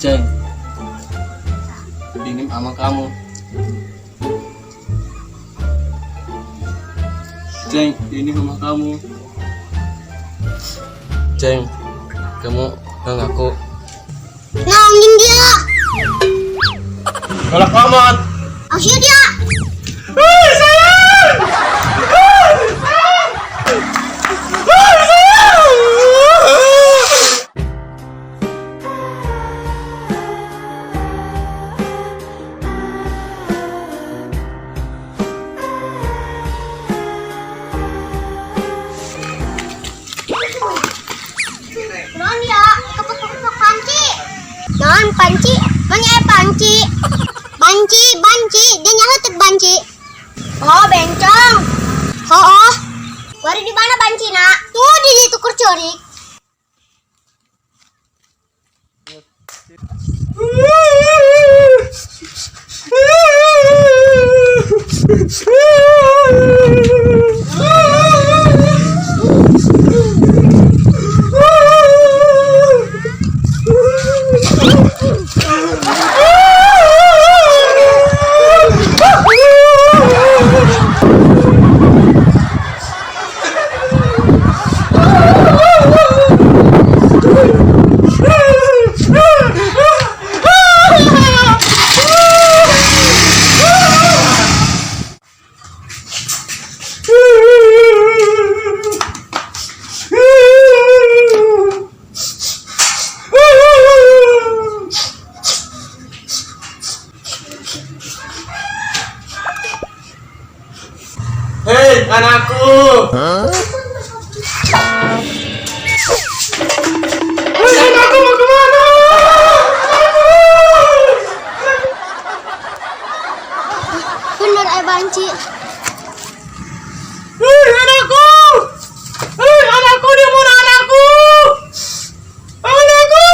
Ceng, ini sama kamu. Ceng, ini mama kamu. Ceng, kamu gak ngaku. Ngomongin dia. Galak amat. Asyik dia. Sayang! Non ya, kepuk-kepuk panci. Non panci, mana panci? Banci, dia nyahutek banci. Oh, bencong. Oh. Wari di mana banci, Nak? Tuh di situ kurcuri. Hei, anakku. Hei, anakku mau kemana? Bener banci. Hei, anakku. Hei, anakku, di mana anakku? Anakku.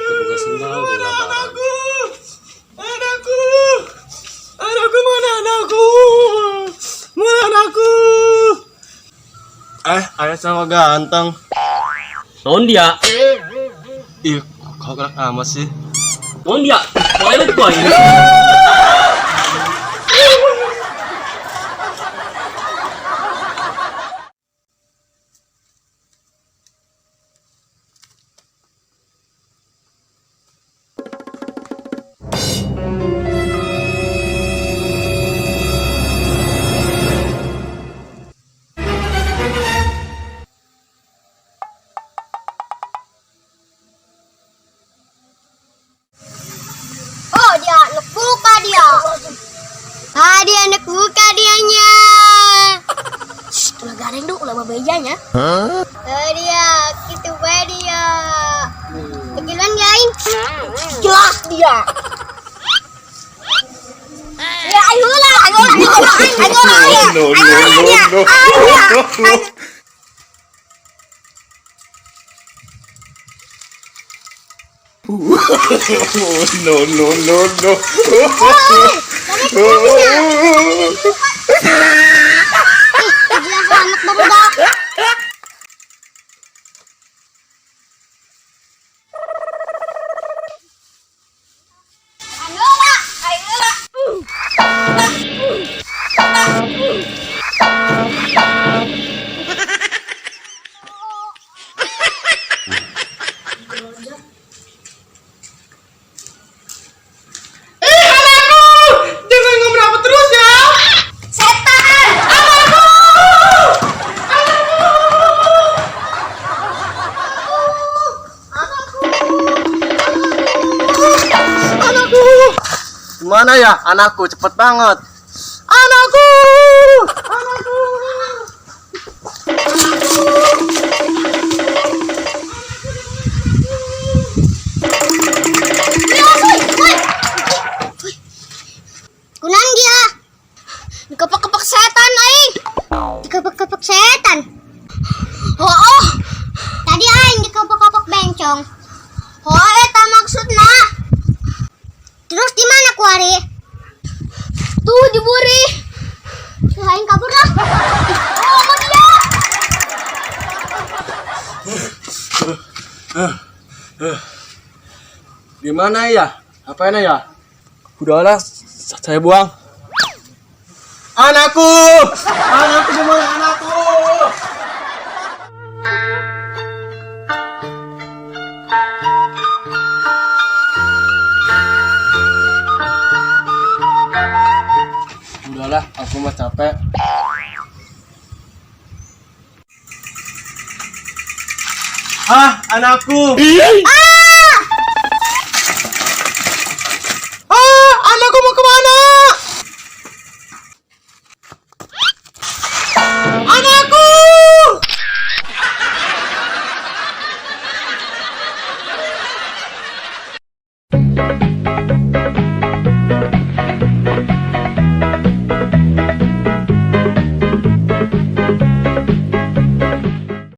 Kebuka sendal di labaran. Anakku mana anakku? Mana anakku? Ayah sama ganteng. Naon dia? Ih, kau gerak amat sih. Naon dia? Toilet gua ini. Oh, dia anak buka dia. Dia anak buka dianya. Ulah gareng duk, ulah babejanya. Dia, gitu dia. Begilan gain. Jelas dia. Ya, ayolah. Jelas anak barudak. Jangan ngomong apa terus ya. Setan. Anakku. Mana ya anakku? Cepet banget. Anakku. Kunan dia. Dikepak-kepak setan aing. Dikepak-kepak setan. Oh. Tadi aing dikepak-kepak bencong. Oh, eta maksudna. Terus di mana kuari? Tuh di buri. Aing kabur lah. Oh, mau dia. Gimana ya? Apanya ya? Udahlah, saya buang. Anakku! Anakku gimana anakku? Udahlah, aku mah capek. Ah, anakku! Ah!